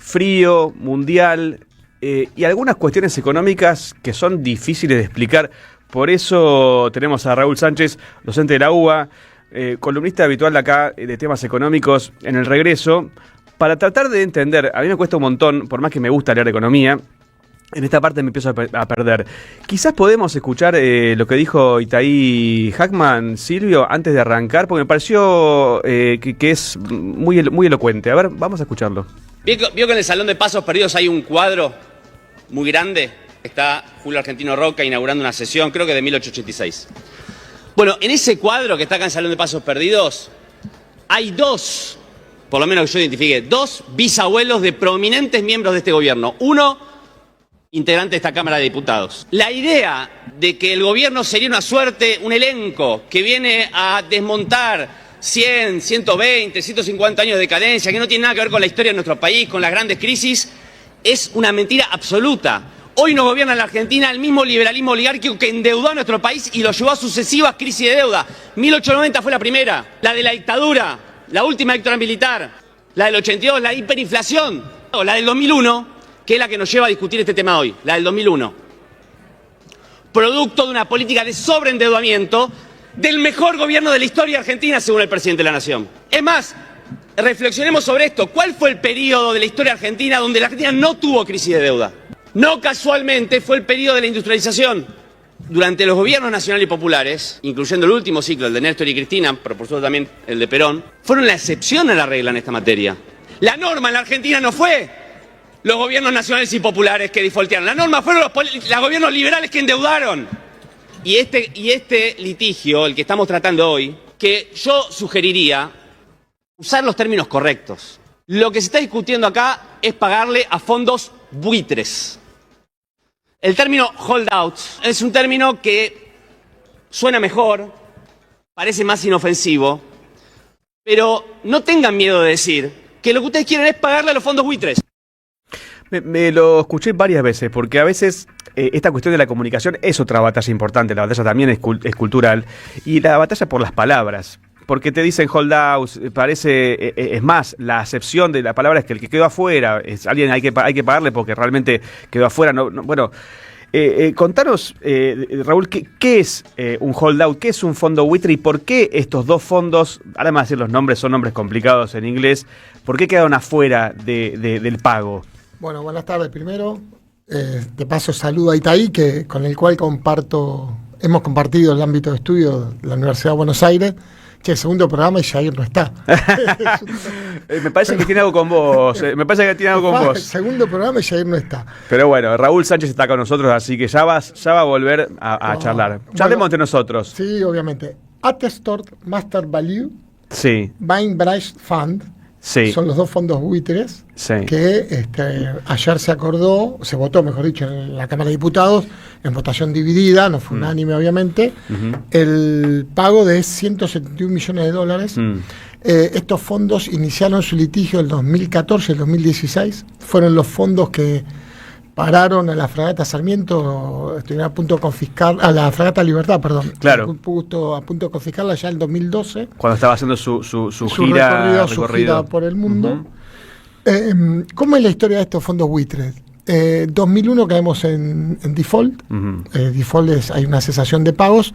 frío, mundial y algunas cuestiones económicas que son difíciles de explicar. Por eso tenemos a Raúl Sánchez, docente de la UBA, columnista habitual de acá de temas económicos en El Regreso, para tratar de entender. A mí me cuesta un montón, por más que me gusta leer economía, en esta parte me empiezo a perder. Quizás podemos escuchar lo que dijo Itaí Hackman, Silvio, antes de arrancar, porque me pareció que es muy elocuente. A ver, vamos a escucharlo. ¿Vio que en el Salón de Pasos Perdidos hay un cuadro muy grande? Está Julio Argentino Roca inaugurando una sesión, creo que de 1886. Bueno, en ese cuadro que está acá en el Salón de Pasos Perdidos, hay dos, por lo menos que yo identifique, dos bisabuelos de prominentes miembros de este gobierno. Uno, integrante de esta Cámara de Diputados. La idea de que el gobierno sería una suerte, un elenco que viene a desmontar 100, 120, 150 años de decadencia, que no tiene nada que ver con la historia de nuestro país, con las grandes crisis, es una mentira absoluta. Hoy nos gobierna en la Argentina el mismo liberalismo oligárquico que endeudó a nuestro país y lo llevó a sucesivas crisis de deuda. 1890 fue la primera, la de la dictadura, la última dictadura militar, la del 82, la hiperinflación, o la del 2001, que es la que nos lleva a discutir este tema hoy, la del 2001. Producto de una política de sobreendeudamiento del mejor gobierno de la historia argentina, según el presidente de la Nación. Es más, reflexionemos sobre esto. ¿Cuál fue el periodo de la historia argentina donde la Argentina no tuvo crisis de deuda? No casualmente fue el periodo de la industrialización. Durante los gobiernos nacionales y populares, incluyendo el último ciclo, el de Néstor y Cristina, pero por supuesto también el de Perón, fueron la excepción a la regla en esta materia. La norma en la Argentina no fue los gobiernos nacionales y populares que defaultearon. La norma fueron los gobiernos liberales que endeudaron. Y este litigio, el que estamos tratando hoy, que yo sugeriría usar los términos correctos. Lo que se está discutiendo acá es pagarle a fondos buitres. El término holdouts es un término que suena mejor, parece más inofensivo, pero no tengan miedo de decir que lo que ustedes quieren es pagarle a los fondos buitres. Me lo escuché varias veces, porque a veces esta cuestión de la comunicación es otra batalla importante. La batalla también es cultural, y la batalla por las palabras. Porque te dicen holdouts, parece, es más, la acepción de la palabra es que el que quedó afuera, es alguien hay que pagarle porque realmente quedó afuera. Bueno, contanos, Raúl, ¿qué es un holdout? ¿Qué es un fondo buitre? ¿Y por qué estos dos fondos, ahora me vas a decir los nombres, son nombres complicados en inglés, por qué quedaron afuera del pago? Bueno, buenas tardes primero. De paso saludo a Itaí, con el cual hemos compartido el ámbito de estudio de la Universidad de Buenos Aires. El segundo programa y Jair no está. Me parece que tiene algo con vos. El segundo programa y Jair no está. Pero bueno, Raúl Sánchez está con nosotros, así que ya va a volver a charlar. Charlemos entre nosotros. Sí, obviamente. Attested Master Value, sí. Bainbridge Fund, sí. Son los dos fondos buitres, sí, que ayer se votó, mejor dicho, en la Cámara de Diputados, en votación dividida, no fue unánime obviamente, el pago de $171 millones. Estos fondos iniciaron su litigio el 2014 y el 2016, fueron los fondos que pararon a la fragata Sarmiento, estuvieron a punto de confiscar, a la fragata Libertad, perdón, claro, a punto de confiscarla ya en el 2012. Cuando estaba haciendo su gira por el mundo. ¿Cómo es la historia de estos fondos buitres? 2001 caemos en default. Default hay una cesación de pagos,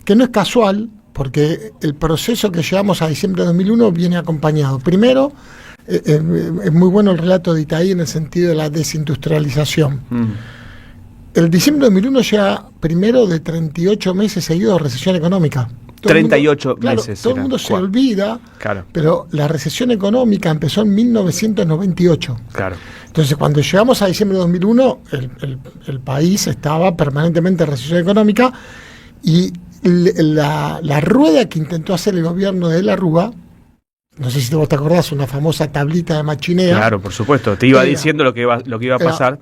que no es casual, porque el proceso que llevamos a diciembre de 2001 viene acompañado. Primero, es muy bueno el relato de Itaí en el sentido de la desindustrialización. El diciembre de 2001 llega primero de 38 meses seguidos de recesión económica. 38 meses. Todo el mundo se olvida, claro, pero la recesión económica empezó en 1998. Claro. Entonces, cuando llegamos a diciembre de 2001, el país estaba permanentemente en recesión económica, y la rueda que intentó hacer el gobierno de la Rúa, no sé si vos te acordás, una famosa tablita de machinea. Claro, por supuesto, te iba diciendo lo que iba a pasar.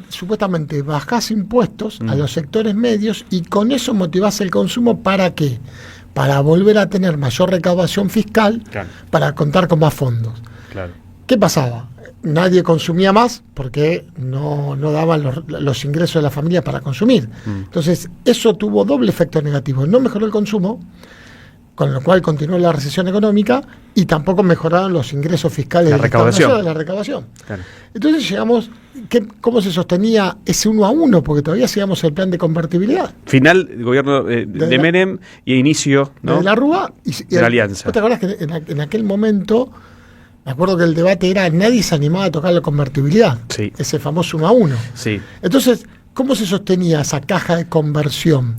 Supuestamente bajás impuestos a los sectores medios y con eso motivás el consumo. ¿Para qué? Para volver a tener mayor recaudación fiscal, claro, para contar con más fondos. Claro. ¿Qué pasaba? Nadie consumía más porque no daban los ingresos de la familia para consumir. Entonces, eso tuvo doble efecto negativo. No mejoró el consumo. con lo cual continuó la recesión económica y tampoco mejoraron los ingresos fiscales La del Estado recaudación. Nacional, la recaudación. Claro. Entonces llegamos, ¿cómo se sostenía ese 1 a 1? Porque todavía sigamos el plan de convertibilidad Final del gobierno de Menem y inicio, ¿no? de la Rúa de la alianza. ¿Vos te acordás que en aquel momento, me acuerdo que el debate era, nadie se animaba a tocar la convertibilidad, Sí. ese famoso 1 a 1. Sí. Entonces, ¿cómo se sostenía esa caja de conversión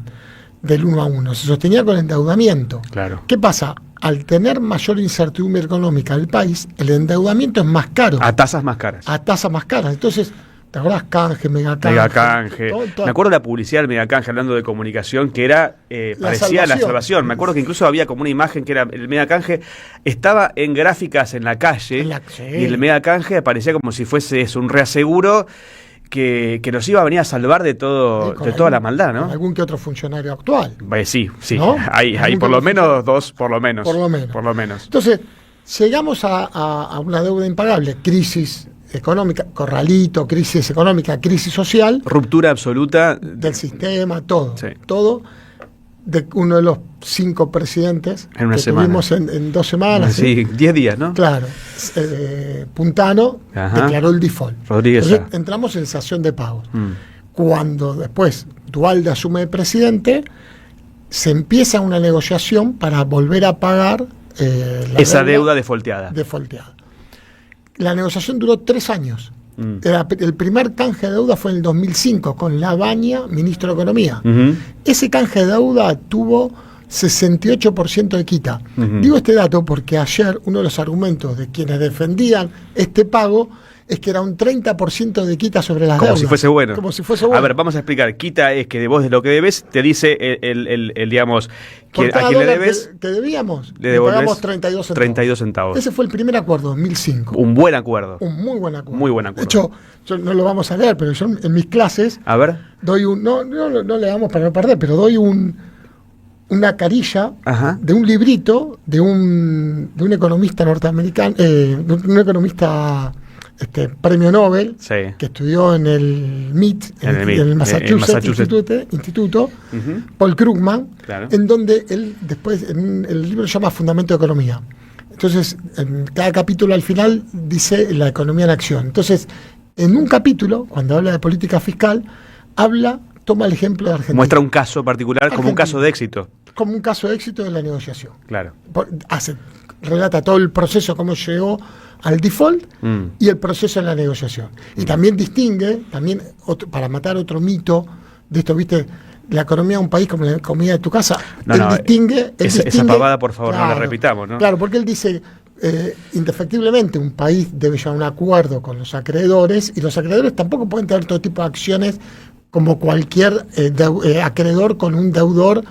del 1 a 1? Se sostenía con endeudamiento. Claro. ¿Qué pasa? Al tener mayor incertidumbre económica del país, el endeudamiento es más caro, A tasas más caras. a tasas más caras. Entonces, ¿te acordás? Canje, megacanje. Megacanje. todo. Me acuerdo de la publicidad del Megacanje, hablando de comunicación, que era parecía la salvación. Me acuerdo que incluso había como una imagen que era el Megacanje, estaba en gráficas en la calle, Sí. y el Megacanje aparecía como si fuese eso, un reaseguro que nos iba a venir a salvar de todo, Con de toda la algún- maldad, con ¿no? algún que otro funcionario actual. Sí, sí. ¿No? Hay Algún por lo que- menos dos, por lo menos. Por lo menos. Por lo menos. Entonces, llegamos a una deuda impagable, crisis económica, corralito, crisis económica, crisis social, Ruptura absoluta. del sistema, todo. Sí. Todo de uno de los 5 presidentes En una que semana. tuvimos en 2 semanas. Sí, 10 días, ¿no? Claro. Puntano Ajá. declaró el default. Rodríguez Entonces, Sá. entramos en sanción de pagos. Mm. Cuando después Duhalde asume de presidente, se empieza una negociación para volver a pagar la Esa deuda defolteada. defaulteada. La negociación duró 3 años. Mm. El primer canje de deuda fue en el 2005 con Lavagna, ministro de Economía. Ujú. Ese canje de deuda tuvo 68% de quita. Ujú. Digo este dato porque ayer uno de los argumentos de quienes defendían este pago es que era un 30% de quita sobre las Como deudas. si fuese bueno. Como si fuese bueno. A ver, vamos a explicar. Quita es que de vos de lo que debes, te dice digamos, Por a cada quien le dólar debes, que debíamos, le le devolvés pagamos 32 centavos. 32 centavos. Ese fue el primer acuerdo, 2005. Un buen acuerdo. Un muy buen acuerdo. Muy buen acuerdo. De hecho, yo no lo vamos a leer, pero yo en mis clases A ver. doy un... No le damos para no perder, pero doy una carilla Ajá. de un librito de un economista norteamericano, de un economista premio Nobel, Sí. que estudió en el MIT, En el MIT, en el en Massachusetts Instituto, Ujú. Paul Krugman, Claro. en donde él después, el libro se llama Fundamento de Economía. Entonces, en cada capítulo al final dice la economía en acción. Entonces, en un capítulo, cuando habla de política fiscal, toma el ejemplo de Argentina. Muestra un caso particular como un Argentina. caso de éxito. Como un caso de éxito de la negociación. Claro. Relata todo el proceso, cómo llegó al default Mm. y el proceso en la negociación. Y también distingue, para matar otro mito de esto, ¿viste? La economía de un país como la economía de tu casa. No, él no, distingue. esa pavada, por favor, no la repitamos, ¿no? Claro, porque él dice, indefectiblemente, un país debe llevar un acuerdo con los acreedores y los acreedores tampoco pueden tener todo tipo de acciones como cualquier acreedor con un deudor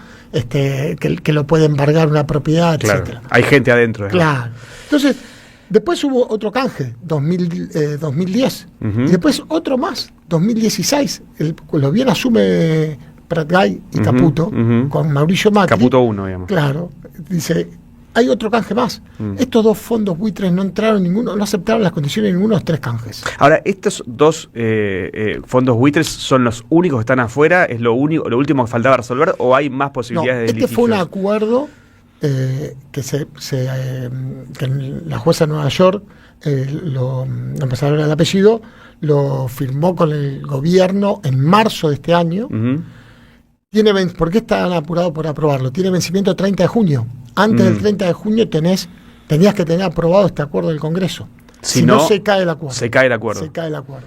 que lo puede embargar una propiedad, Claro. etcétera. Hay gente adentro. ¿eh? Claro. Entonces, después hubo otro canje, 2010. Ujú. Y después otro más, 2016. Lo bien asume Pratgay y Ujú, Caputo, ujú. con Mauricio Macri. Caputo 1, digamos. Claro. Dice, hay otro canje más. Estos 2 fondos buitres no entraron ninguno, no aceptaron las condiciones de ninguno de los 3 canjes. Ahora, estos dos fondos buitres son los únicos que están afuera, es lo último que faltaba resolver, o hay más No, posibilidades de este fue un litigios? acuerdo que la jueza de Nueva York, no me sale el apellido, lo firmó con el gobierno en marzo de este año. Ujú. ¿Por qué están apurados por aprobarlo? Tiene vencimiento 30 de junio. Antes del 30 de junio tenías que tener aprobado este acuerdo del Congreso. Si no, se cae el acuerdo. Se cae el acuerdo. Se cae el acuerdo.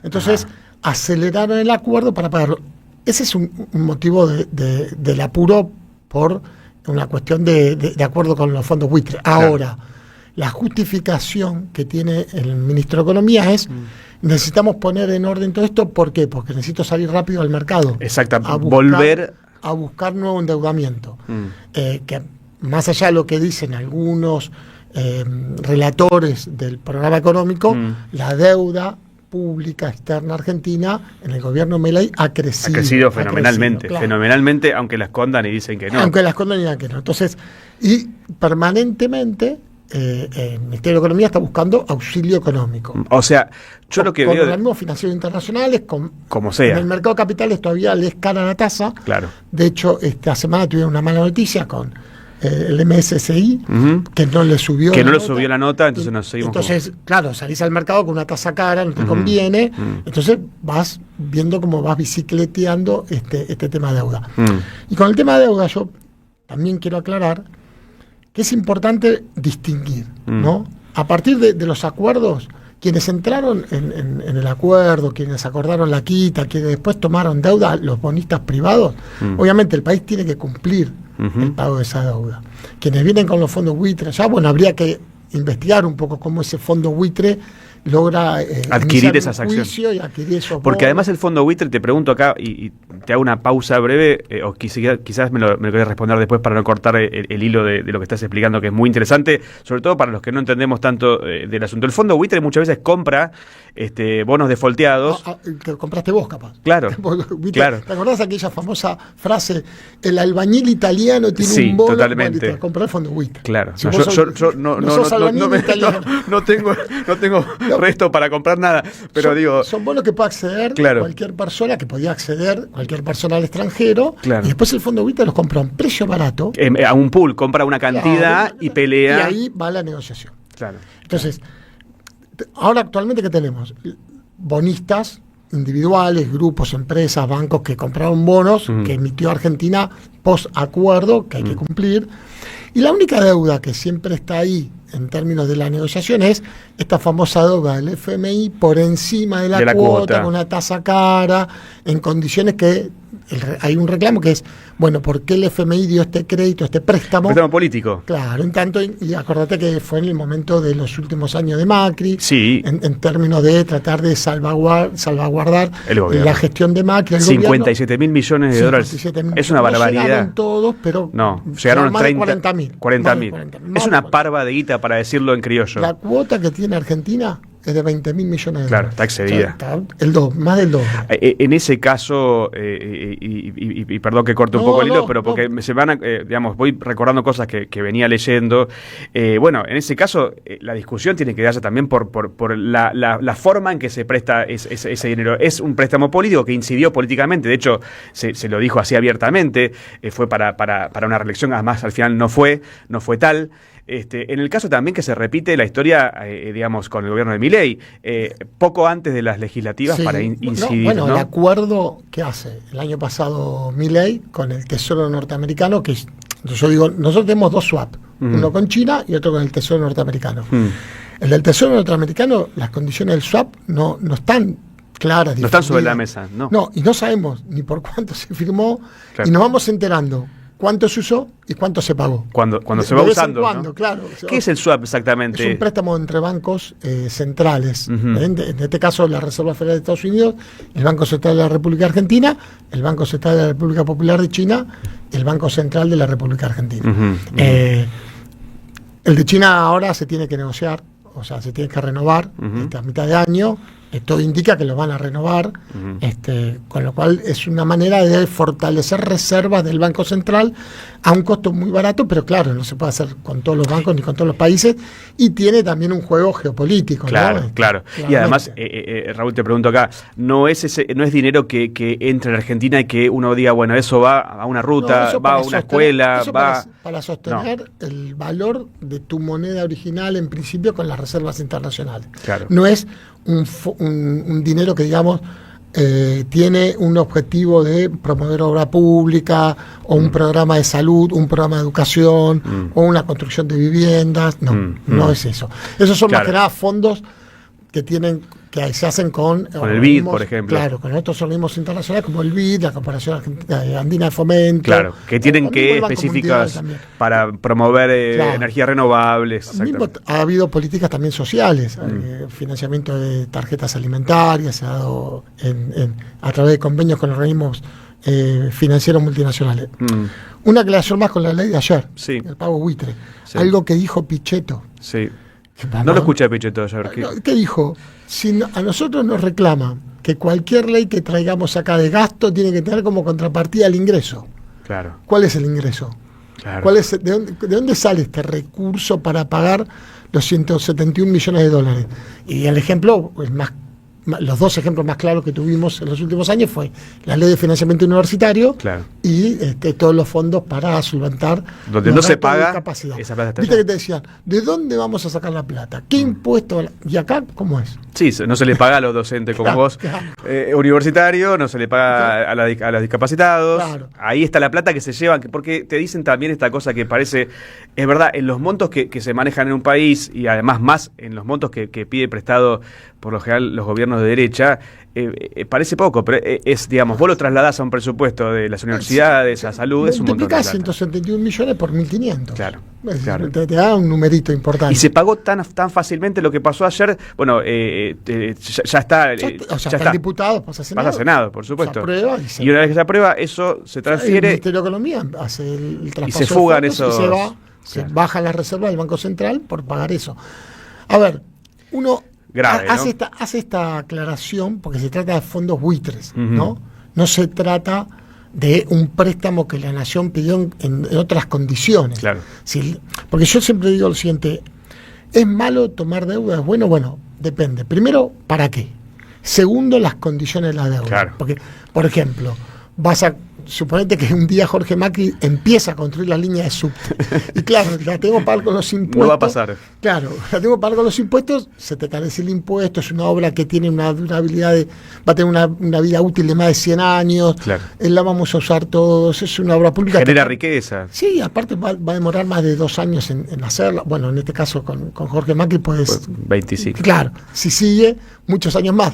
Entonces, aceleraron el acuerdo para pagarlo. Ese es un motivo del apuro por una cuestión de acuerdo con los fondos buitres. Ahora, la justificación que tiene el ministro de Economía es necesitamos poner en orden todo esto. ¿Por qué? Porque necesito salir rápido al mercado. Exactamente. Volver a buscar nuevo endeudamiento. Que más allá de lo que dicen algunos relatores del programa económico, la deuda pública externa argentina en el gobierno Milei ha crecido. Ha crecido fenomenalmente, claro. fenomenalmente, aunque la escondan y dicen que no. Aunque las condenan y digan que no. Entonces, y permanentemente el Ministerio de Economía está buscando auxilio económico. O sea, yo lo que con veo... organismos financieros internacionales, Como sea. en el mercado de capitales todavía les cara la tasa. Claro. De hecho, esta semana tuvieron una mala noticia con el MSCI, que no le subió que no le subió la nota, entonces nos seguimos. Entonces, claro, salís al mercado con una tasa cara, no te conviene, entonces vas viendo cómo vas bicicleteando este tema de deuda. Y con el tema de deuda yo también quiero aclarar que es importante distinguir, ¿no? A partir de los acuerdos, quienes entraron en el acuerdo, quienes acordaron la quita, quienes después tomaron deuda, los bonistas privados, obviamente el país tiene que cumplir el pago de esa deuda. Quienes vienen con los fondos buitres, ya bueno, habría que investigar un poco cómo ese fondo buitre logra adquirir esas acciones. Y adquirir esos porque además el fondo buitre, te pregunto acá, y te hago una pausa breve, o quizás me lo querés responder después para no cortar el hilo de lo que estás explicando, que es muy interesante, sobre todo para los que no entendemos tanto del asunto. El fondo buitre muchas veces compra bonos defolteados. Que compraste vos, capaz. Claro, claro. ¿Te acordás aquella famosa frase, el albañil italiano tiene un bono? Totalmente. Bueno, comprar el fondo buitre. Claro. Si yo no tengo resto para comprar nada, pero son bonos que puede acceder cualquier persona, cualquier persona al extranjero, y después el fondo buitre los compra a un precio barato. A un pool, compra una cantidad y pelea. Y ahí va la negociación. Claro. Entonces, ahora actualmente, ¿qué tenemos? Bonistas individuales, grupos, empresas, bancos que compraron bonos que emitió Argentina post acuerdo que hay que cumplir. Y la única deuda que siempre está ahí en términos de la negociación es esta famosa deuda del FMI por encima de la cuota, con una tasa cara, en condiciones que hay un reclamo que es, bueno, ¿por qué el FMI dio este crédito, este préstamo? Préstamo político. Claro, en tanto, y acordate que fue en el momento de los últimos años de Macri, sí, en términos de tratar de salvaguardar la gestión de Macri. 57.000 millones de dólares. Es una barbaridad. No llegaron todos, pero no, llegaron 40.000. 40.000. Es una parva de guita, para decirlo en criollo. La cuota que tiene Argentina es de 20.000 millones de dólares. Claro, está excedida. O sea, está más del doble. En ese caso, y perdón que corte un poco el hilo, pero porque se van voy recordando cosas que venía leyendo. Bueno, en ese caso, la discusión tiene que darse también por la forma en que se presta ese dinero. Es un préstamo político que incidió políticamente, de hecho, se lo dijo así abiertamente, fue para una reelección, además al final no fue tal. En el caso también que se repite la historia, con el gobierno de Milei, poco antes de las legislativas para incidir. El acuerdo que hace el año pasado Milei con el Tesoro norteamericano, que yo digo, nosotros tenemos dos swap, uno con China y otro con el Tesoro norteamericano. El del Tesoro norteamericano, las condiciones del swap no están claras. No están sobre la mesa, ¿no? No, y no sabemos ni por cuánto se firmó, y nos vamos enterando cuánto se usó y cuánto se pagó. Cuando se va usando. Cuando, ¿no? Claro. ¿Qué es el swap exactamente? Es un préstamo entre bancos centrales. En este caso, la Reserva Federal de Estados Unidos, el Banco Central de la República Argentina, el Banco Central de la República Popular de China, el Banco Central de la República Argentina. El de China ahora se tiene que negociar, o sea, se tiene que renovar a mitad de año. Todo indica que lo van a renovar, con lo cual es una manera de fortalecer reservas del Banco Central a un costo muy barato, pero claro, no se puede hacer con todos los bancos ni con todos los países, y tiene también un juego geopolítico. Claro, ¿no? Claro. Y además, Raúl, te pregunto acá, no es dinero que entra en Argentina y que uno diga, bueno, eso va a una ruta, va a una escuela, va... Para sostener el valor de tu moneda original, en principio, con las reservas internacionales. Claro. No es un dinero que, digamos, tiene un objetivo de promover obra pública o un programa de salud, un programa de educación o una construcción de viviendas. No es eso. Esos son más que nada fondos que se hacen con el BID, por ejemplo. Claro, con otros organismos internacionales como el BID, la Corporación Andina de Fomento. Claro, que tienen específicas para promover energías renovables. Ha habido políticas también sociales, financiamiento de tarjetas alimentarias, se ha dado a través de convenios con organismos financieros multinacionales. Una aclaración más con la ley de ayer, el pago buitre. Algo que dijo Pichetto. Sí. No lo escuché a Pichetto ayer. ¿Qué dijo? Si a nosotros nos reclaman que cualquier ley que traigamos acá de gasto tiene que tener como contrapartida el ingreso. Claro. ¿Cuál es el ingreso? Claro. ¿De dónde sale este recurso para pagar los 171 millones de dólares? Y el ejemplo es más los dos ejemplos más claros que tuvimos en los últimos años fue la ley de financiamiento universitario Claro. y todos los fondos para solventar Donde los no se gastos de paga, discapacidad. esa plata está Viste allá. que te decían, ¿de dónde vamos a sacar la plata? ¿Qué impuesto? ¿Y acá cómo es? Sí, no se le paga a los docentes como Claro, vos, claro. universitario, no se le paga a los discapacitados. Claro. Ahí está la plata que se llevan, porque te dicen también esta cosa que parece, es verdad, en los montos que se manejan en un país y además más en los montos que pide prestado por lo general los gobiernos de derecha, parece poco, pero es, digamos, vos lo trasladás a un presupuesto de las universidades, a salud, es un montón de Multiplicás plata. 171 millones por 1.500. Claro, Es decir, claro. Te da un numerito importante. Y se pagó tan fácilmente lo que pasó ayer, bueno, ya está. O sea, para diputados pasa a Senado. Pasa a Senado, por supuesto. Se aprueba Y una vez que se aprueba, eso se el transfiere. Ministerio de Economía hace el traspaso se de fugan fondos esos- y se Claro. baja la reserva del Banco Central por pagar eso. A ver, uno Grave, ¿no? hace esta aclaración porque se trata de fondos buitres, Ujú. ¿no? No se trata de un préstamo que la nación pidió en otras condiciones. Claro. Porque yo siempre digo lo siguiente, ¿es malo tomar deuda? ¿Es bueno? Bueno, depende. Primero, ¿para qué? Segundo, las condiciones de la deuda. Claro. Porque, por ejemplo, suponete que un día Jorge Macri empieza a construir la línea de subte. Y claro, la tengo que pagar con los impuestos. No va a pasar. Claro, la tengo que pagar con los impuestos, se te carece el impuesto, es una obra que tiene una durabilidad va a tener una vida útil de más de 100 años, Claro. La vamos a usar todos, es una obra pública. Genera que- riqueza. Sí, aparte va a demorar más de 2 años en hacerla. Bueno, en este caso con Jorge Macri, pues 25. claro, si sigue, muchos años más.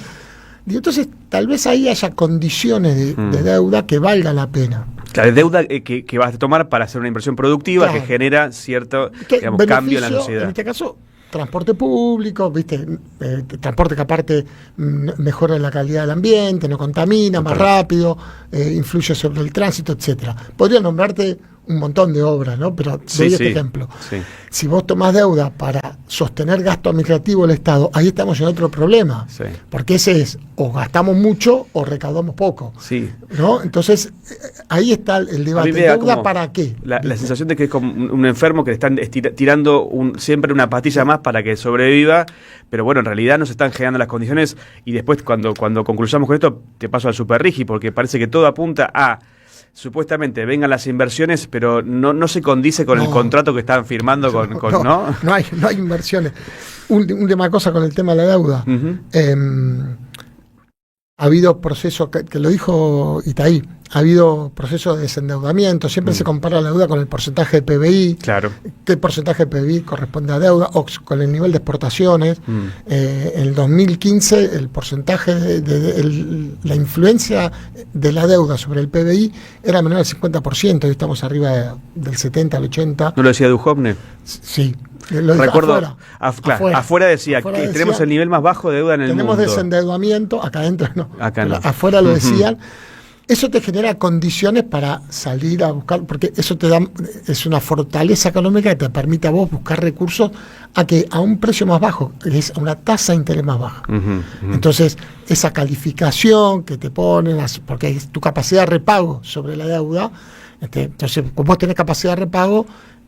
Y entonces, tal vez ahí haya condiciones de deuda que valga la pena. Claro, es deuda que vas a tomar para hacer una inversión productiva Claro. que genera cierto Que digamos, beneficio, cambio en la sociedad. En este caso, transporte público, ¿viste? Transporte que aparte mejora la calidad del ambiente, no contamina, más rápido, influye sobre el tránsito, etcétera. Podría nombrarte un montón de obras, ¿no? Pero doy este ejemplo. Sí. Si vos tomás deuda para sostener gasto administrativo del Estado, ahí estamos en otro problema. Sí. Porque ese es, o gastamos mucho o recaudamos poco. Sí. ¿No? Entonces, ahí está el A mí debate. me da ¿Deuda como para qué? La sensación de que es como un enfermo que le están tirando siempre una pastilla más para que sobreviva, pero bueno, en realidad no se están generando las condiciones y después cuando concluyamos con esto te paso al super rigi porque parece que todo apunta a supuestamente vengan las inversiones, pero no se condice con el contrato que están firmando ¿no? No hay inversiones. Última cosa con el tema de la deuda. Ujú. Ha habido procesos, que lo dijo Itaí, ha habido procesos de desendeudamiento, siempre se compara la deuda con el porcentaje de PBI, Claro. qué porcentaje de PBI corresponde a deuda, o con el nivel de exportaciones. En el 2015 el porcentaje la influencia de la deuda sobre el PBI era menor al 50%, hoy estamos arriba del 70 al 80%. ¿No lo decía Duhovne? Sí. Lo dijo Recuerdo, afuera. afuera decía Afuera que decía, tenemos el nivel más bajo de deuda en el tenemos mundo. desendeudamiento, acá adentro no. Acá no. Afuera lo decían. Eso te genera condiciones para salir a buscar, porque eso te da, es una fortaleza económica que te permite a vos buscar recursos a un precio más bajo, es a una tasa de interés más baja. Entonces, esa calificación que te ponen, porque es tu capacidad de repago sobre la deuda, entonces, como vos tenés capacidad de repago,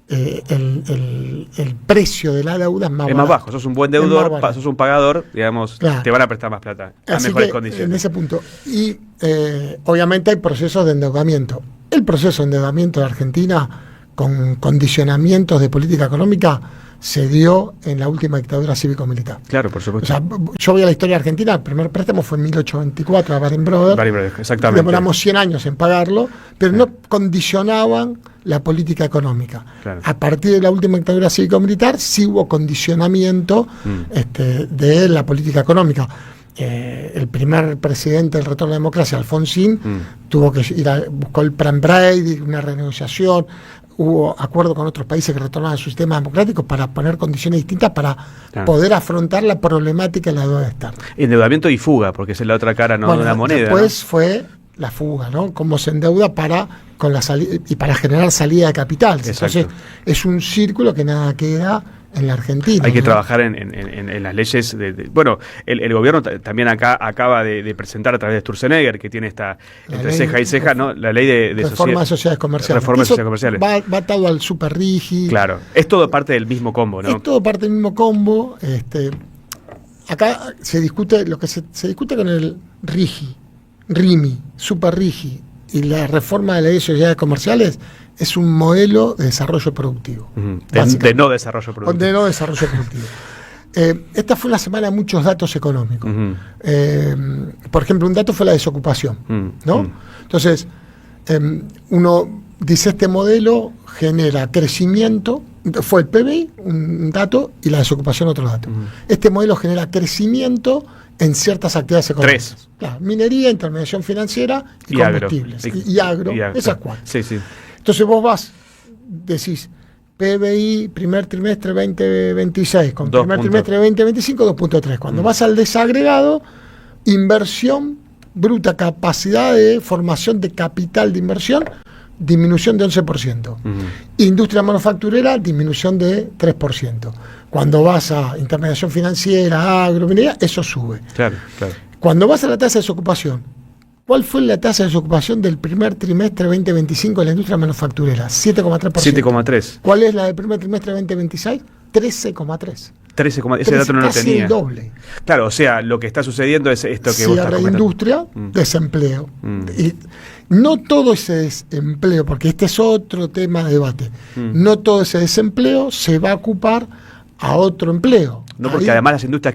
el precio de la deuda es más bajo, sos un buen deudor, sos un pagador, digamos, claro. Te van a prestar más plata, a Así mejores que, condiciones. en ese punto. Y obviamente hay procesos de endeudamiento. El proceso de endeudamiento de Argentina, con condicionamientos de política económica, se dio en la última dictadura cívico-militar. Claro, por O supuesto. sea, yo voy a la historia argentina, el primer préstamo fue en 1824 a Baring Brothers. Baring Brothers, exactamente. Demoramos 100 años en pagarlo, pero no condicionaban la política económica. Claro. A partir de la última dictadura cívico-militar sí hubo condicionamiento de la política económica. El primer presidente del retorno a la democracia, Alfonsín, tuvo que buscó el plan Brady, una renegociación, hubo acuerdo con otros países que retornaban a su sistema democrático para poner condiciones distintas para poder afrontar la problemática de la deuda externa. Endeudamiento y fuga, porque esa es la otra cara de una moneda. Después fue la fuga, ¿no? Cómo se endeuda para generar salida de capitales. Exacto. Entonces, es un círculo que nada queda en la Argentina. Hay que ¿no? trabajar en las leyes. Bueno, el gobierno también acaba de presentar a través de Sturzenegger, que tiene esta entre ceja y ceja, ¿no? La ley de reforma de sociedades comerciales. Reforma de Eso sociedades comerciales. Va atado al super rígido. Claro, es todo parte del mismo combo, ¿no? Es todo parte del mismo combo. acá se discute lo que se discute con el RIMI, Super RIGI y la reforma de la ley de sociedades comerciales es un modelo de desarrollo productivo. De no desarrollo productivo. De no desarrollo productivo. Esta fue una semana de muchos datos económicos. Por ejemplo, un dato fue la desocupación, ¿no? Entonces, uno dice, este modelo genera crecimiento, fue el PBI, un dato, y la desocupación otro dato. Este modelo genera crecimiento en ciertas actividades económicas. 3. Claro, minería, intermediación financiera y combustibles. Y agro, esas 4. Sí, sí. Entonces vos decís, PBI, primer trimestre 2026, con primer trimestre 2025, 2.3. Cuando vas al desagregado, inversión bruta, capacidad de formación de capital de inversión, disminución de 11%. Industria manufacturera, disminución de 3%. Cuando vas a intermediación financiera, agrominería, eso sube. Claro. Cuando vas a la tasa de desocupación, ¿cuál fue la tasa de desocupación del primer trimestre 2025 en la industria manufacturera? 7,3%. 7,3. ¿Cuál es la del primer trimestre 2026? 13,3. 13,3. Ese dato no lo tenía. El doble. Claro, o sea, lo que está sucediendo es esto que vos estás Cierre de comentando. industria, desempleo. Y no todo ese desempleo, porque este es otro tema de debate, no todo ese desempleo se va a ocupar a otro empleo. No, porque Ahí, además las industrias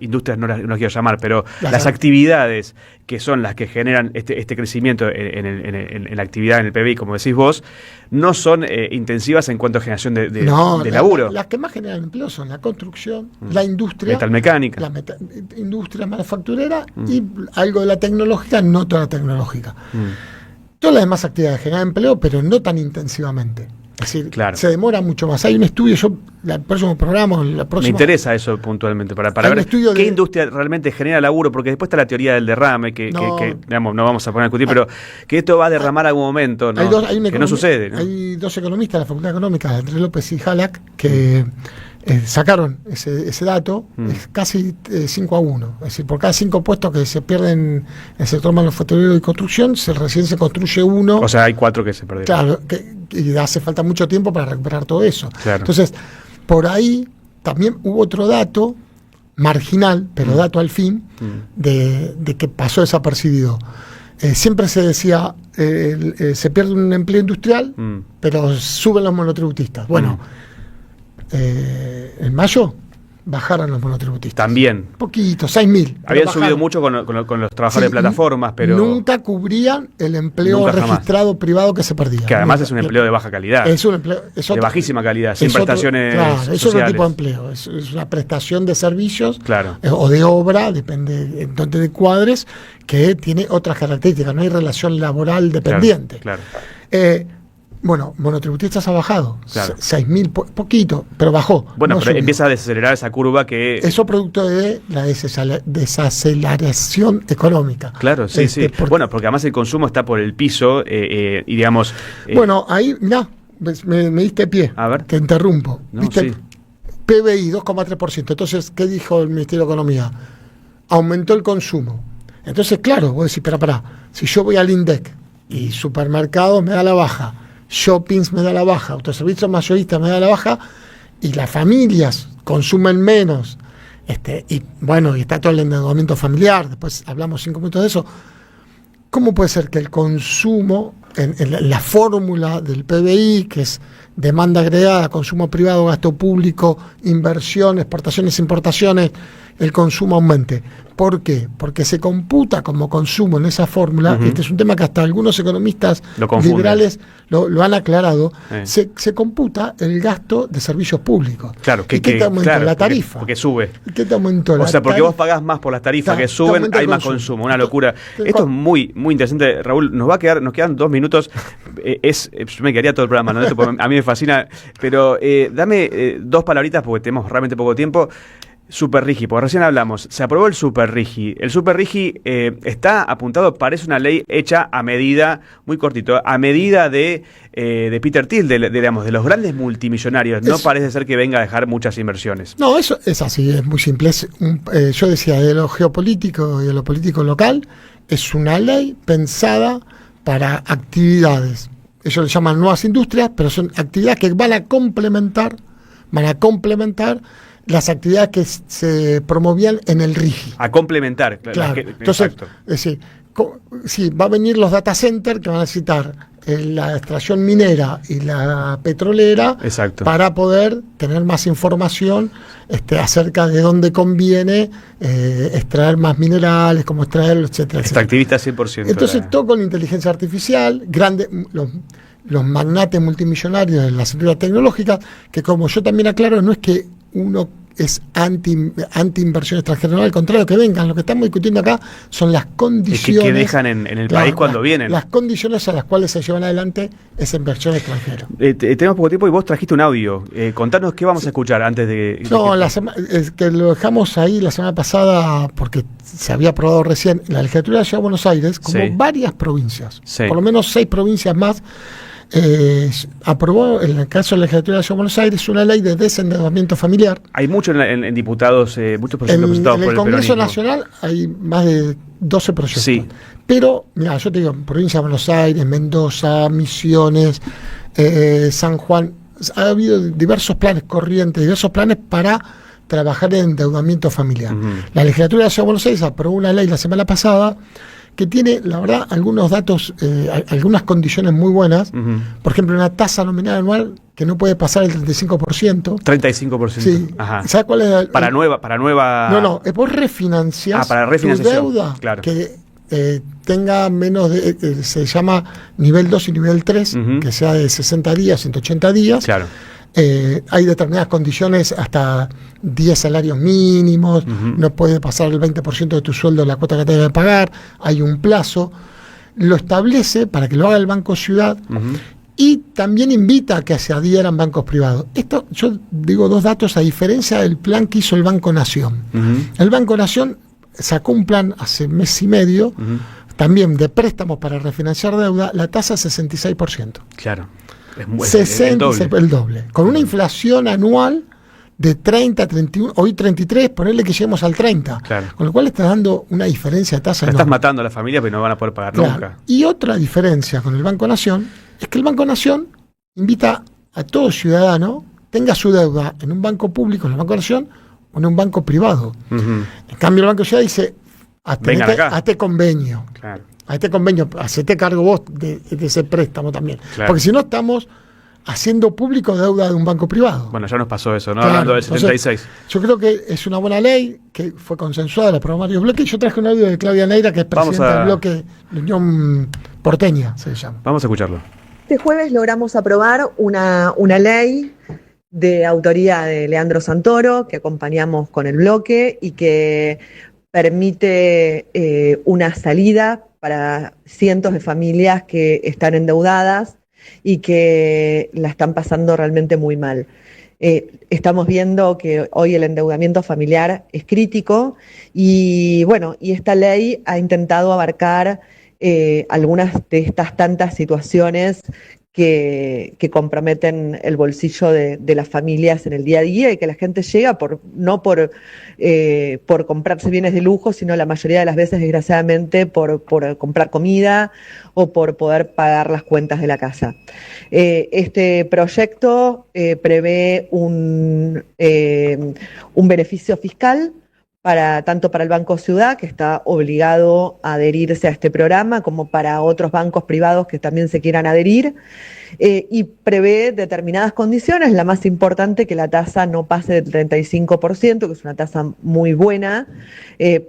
industrias no las quiero llamar, pero las Las actividades que son las que generan este crecimiento en la actividad, en el PBI, como decís vos, no son intensivas en cuanto a generación de laburo. Las que más generan empleo son la construcción, la industria, Metalmecánica. Industria manufacturera y algo de la tecnológica, no toda la tecnológica. Todas las demás actividades generan empleo, pero no tan intensivamente. Es decir, se demora mucho más. Hay un estudio, el próximo programa, Me interesa eso puntualmente, para ver qué industria realmente genera laburo, porque después está la teoría del derrame, que digamos, no vamos a poner a discutir, pero que esto va a derramar algún momento, ¿no? Que no sucede, ¿no? Hay dos economistas de la Facultad de Económica, Andrés López y Halak, que sacaron ese dato, es casi 5-1. Es decir, por cada 5 puestos que se pierden en el sector manufacturero y construcción, recién se construye uno. O sea, hay 4 que se perdieron. Claro, y hace falta mucho tiempo para recuperar todo eso. Claro. Entonces, por ahí también hubo otro dato marginal, pero dato al fin, de que pasó desapercibido. Siempre se decía, se pierde un empleo industrial, pero suben los monotributistas. Bueno, en mayo bajaron los monotributistas. También. Poquito, 6.000. Habían subido mucho con los trabajadores de plataformas, pero nunca cubrían el empleo registrado privado que se perdía. Que además es un empleo de baja calidad. Es un empleo de bajísima calidad, sin prestaciones sociales. Es otro tipo de empleo. Es una prestación de servicios claro. O de obra, depende en donde de cuadres, que tiene otras características. No hay relación laboral dependiente. Claro. Bueno, monotributistas ha bajado, claro. 6.000, poquito, pero bajó. Bueno, no pero subió. empieza a desacelerar esa curva que... Eso producto de la desaceleración económica. Claro, sí, sí. Bueno, porque además el consumo está por el piso y digamos... Bueno, ahí, mirá, me diste pie. A ver. Te interrumpo. No, ¿Viste? sí. PBI, 2,3%. Entonces, ¿qué dijo el Ministerio de Economía? Aumentó el consumo. Entonces, claro, vos decís, pará, si yo voy al INDEC y supermercados me da la baja, shoppings me da la baja, autoservicios mayoristas me da la baja, y las familias consumen menos, y bueno, y está todo el endeudamiento familiar, después hablamos 5 minutos de eso. ¿Cómo puede ser que el consumo, en la fórmula del PBI, que es demanda agregada, consumo privado, gasto público, inversión, exportaciones, importaciones, el consumo aumente? ¿Por qué? Porque se computa como consumo en esa fórmula. Este es un tema que hasta algunos economistas liberales lo han aclarado. Se computa el gasto de servicios públicos. Claro, ¿Y qué te aumentó? Claro, la tarifa. Porque sube. ¿Y qué te aumentó? O sea, porque vos pagás más por las tarifas que suben, hay más consumo. Una locura. Esto es muy, muy interesante, Raúl. Nos quedan 2 minutos. Yo me quedaría todo el programa, ¿no? Esto, a mí me fascina. Pero dame 2 palabritas porque tenemos realmente poco tiempo. Super RIGI, porque recién hablamos, se aprobó el Super RIGI. El Super RIGI está apuntado, parece una ley hecha a medida, muy cortito, a medida de Peter Thiel, digamos, de los grandes multimillonarios. No parece ser que venga a dejar muchas inversiones. No, eso es así, es muy simple. Yo decía, de lo geopolítico y de lo político local, es una ley pensada para actividades. Ellos le llaman nuevas industrias, pero son actividades que van a complementar las actividades que se promovían en el RIGI. A complementar. Claro. Entonces, es decir, sí, va a venir los data centers que van a necesitar la extracción minera y la petrolera. Exacto. Para poder tener más información acerca de dónde conviene extraer más minerales, cómo extraerlo, etcétera. Extractivista 100%. Entonces, todo con inteligencia artificial, los magnates multimillonarios de la sector tecnológica, que como yo también aclaro, no es que uno es anti inversión extranjera, no, al contrario, que vengan. Lo que estamos discutiendo acá son las condiciones que dejan en el país cuando vienen. Las condiciones a las cuales se llevan adelante esa inversión extranjera. Tenemos poco tiempo y vos trajiste un audio. Contanos qué vamos a escuchar antes de... que lo dejamos ahí la semana pasada porque se había aprobado recién la legislatura de la Ciudad de Buenos Aires, como varias provincias, por lo menos 6 provincias más, aprobó, en el caso de la legislatura de la Ciudad de Buenos Aires, una ley de desendeudamiento familiar. Hay mucho en diputados, muchos proyectos presentados por el Congreso peronismo. Nacional hay más de 12 proyectos. Sí. Pero, mira, yo te digo, provincia de Buenos Aires, Mendoza, Misiones, San Juan, ha habido diversos planes corrientes, diversos planes para trabajar en endeudamiento familiar. La legislatura de la Ciudad de Buenos Aires aprobó una ley la semana pasada que tiene, la verdad, algunos datos, algunas condiciones muy buenas. Por ejemplo, una tasa nominal anual que no puede pasar el 35%. 35%. Sí. Ajá. ¿Sabes cuál es? Para nueva... No, es por refinanciar para refinanciación, tu deuda, claro. Que tenga menos de, se llama nivel 2 y nivel 3, que sea de 60 días, 180 días. Claro. Hay determinadas condiciones, hasta 10 salarios mínimos, no puede pasar el 20% de tu sueldo en la cuota que tengas que pagar, hay un plazo, lo establece para que lo haga el Banco Ciudad y también invita a que se adhieran bancos privados. Esto, yo digo dos datos a diferencia del plan que hizo el Banco Nación. El Banco Nación sacó un plan hace mes y medio, también de préstamos para refinanciar deuda, la tasa es 66%. Claro. Es el doble. Con una inflación anual de 30, 31, hoy 33, ponerle que lleguemos al 30. Claro. Con lo cual estás dando una diferencia de tasa. Estás matando a la familia, pero no van a poder pagar nunca. Y otra diferencia con el Banco Nación es que el Banco Nación invita a todo ciudadano, tenga su deuda en un banco público, en el Banco Nación, o en un banco privado. En cambio, el Banco Ciudad dice, hazte convenio. Claro. A este convenio, hacete cargo vos de ese préstamo también. Claro. Porque si no estamos haciendo público deuda de un banco privado. Bueno, ya nos pasó eso, ¿no? Claro, Hablando del 76. Entonces, yo creo que es una buena ley, que fue consensuada, la aprobó varios bloques. Yo traje un audio de Claudia Neira, que es presidenta del bloque de Unión Porteña, se llama. Vamos a escucharlo. Este jueves logramos aprobar una ley de autoría de Leandro Santoro, que acompañamos con el bloque y que permite una salida para cientos de familias que están endeudadas y que la están pasando realmente muy mal. Estamos viendo que hoy el endeudamiento familiar es crítico y bueno, y esta ley ha intentado abarcar algunas de estas tantas situaciones que comprometen el bolsillo de las familias en el día a día y que la gente llega no por comprarse bienes de lujo, sino la mayoría de las veces, desgraciadamente, por comprar comida o por poder pagar las cuentas de la casa. Este proyecto prevé un beneficio fiscal tanto para el Banco Ciudad, que está obligado a adherirse a este programa, como para otros bancos privados que también se quieran adherir, y prevé determinadas condiciones, la más importante, que la tasa no pase del 35%, que es una tasa muy buena,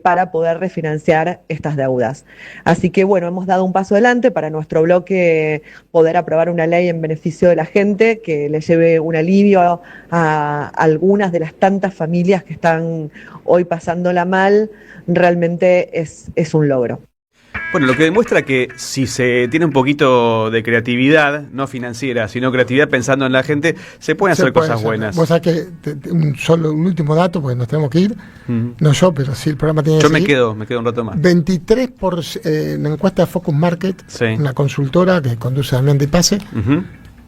para poder refinanciar estas deudas. Así que bueno, hemos dado un paso adelante para nuestro bloque poder aprobar una ley en beneficio de la gente, que le lleve un alivio a algunas de las tantas familias que están hoy pasándola mal. Realmente es un logro. Bueno, lo que demuestra que si se tiene un poquito de creatividad, no financiera, sino creatividad pensando en la gente, se pueden hacer cosas buenas. Vos sabés que un último dato, porque nos tenemos que ir. No yo, pero sí el programa tiene que Yo seguir. me quedo un rato más. 23%, en la encuesta de Focus Market, una consultora que conduce Damián de Pase,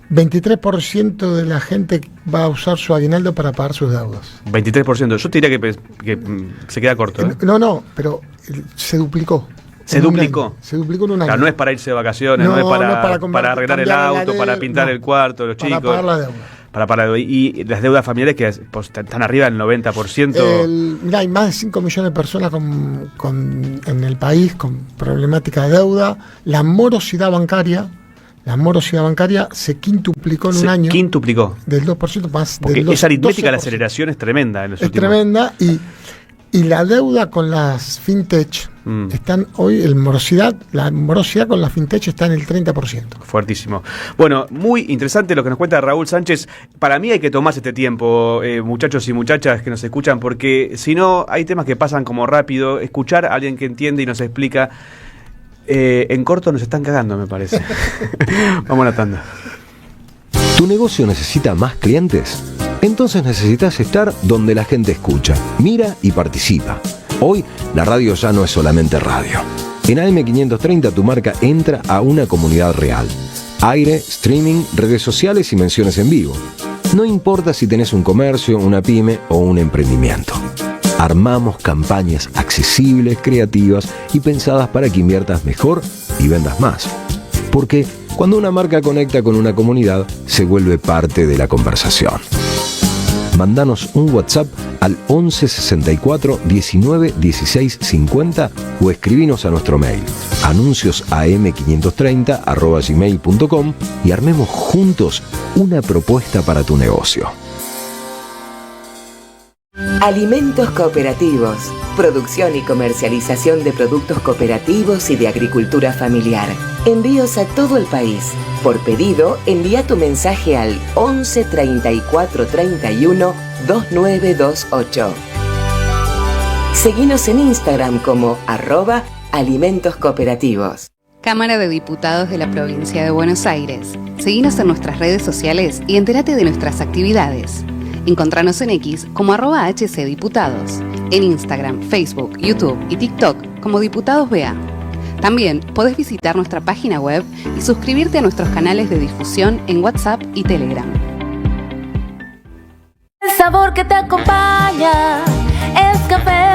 23% de la gente va a usar su aguinaldo para pagar sus deudas. 23%. Yo te diría que se queda corto. No, pero se duplicó. ¿Se duplicó? Se duplicó en un año. Claro, no es para irse de vacaciones, no es para arreglar el auto, para pintar el cuarto, los chicos. Para pagar la deuda. y las deudas familiares que pues, están arriba del 90%. Mirá, hay más de 5 millones de personas en el país con problemática de deuda. La morosidad bancaria se quintuplicó en un año. Quintuplicó. Del 2% más. Porque del esa aritmética, 12%. la aceleración es tremenda en los Es últimos. tremenda y la deuda con las fintech están hoy, la morosidad con las fintech está en el 30%. Fuertísimo. Bueno, muy interesante lo que nos cuenta Raúl Sánchez. Para mí hay que tomarse este tiempo, muchachos y muchachas que nos escuchan, porque si no, hay temas que pasan como rápido. Escuchar a alguien que entiende y nos explica, en corto nos están cagando, me parece. Vamos a la tanda. ¿Tu negocio necesita más clientes? Entonces necesitas estar donde la gente escucha, mira y participa. Hoy, la radio ya no es solamente radio. En AM530 tu marca entra a una comunidad real. Aire, streaming, redes sociales y menciones en vivo. No importa si tenés un comercio, una pyme o un emprendimiento. Armamos campañas accesibles, creativas y pensadas para que inviertas mejor y vendas más. Porque cuando una marca conecta con una comunidad, se vuelve parte de la conversación. Mándanos un WhatsApp al 11 64 19 16 50 o escribinos a nuestro mail anunciosam530@gmail.com y armemos juntos una propuesta para tu negocio. Alimentos cooperativos. Producción y comercialización de productos cooperativos y de agricultura familiar. Envíos a todo el país. Por pedido, envía tu mensaje al 11 34 31 2928. Seguinos en Instagram como @alimentoscooperativos. Cámara de Diputados de la Provincia de Buenos Aires. Seguinos en nuestras redes sociales y entérate de nuestras actividades. Encontranos en X como @HCDiputados, en Instagram, Facebook, YouTube y TikTok como Diputados BA. También podés visitar nuestra página web y suscribirte a nuestros canales de difusión en WhatsApp y Telegram. El sabor que te acompaña es café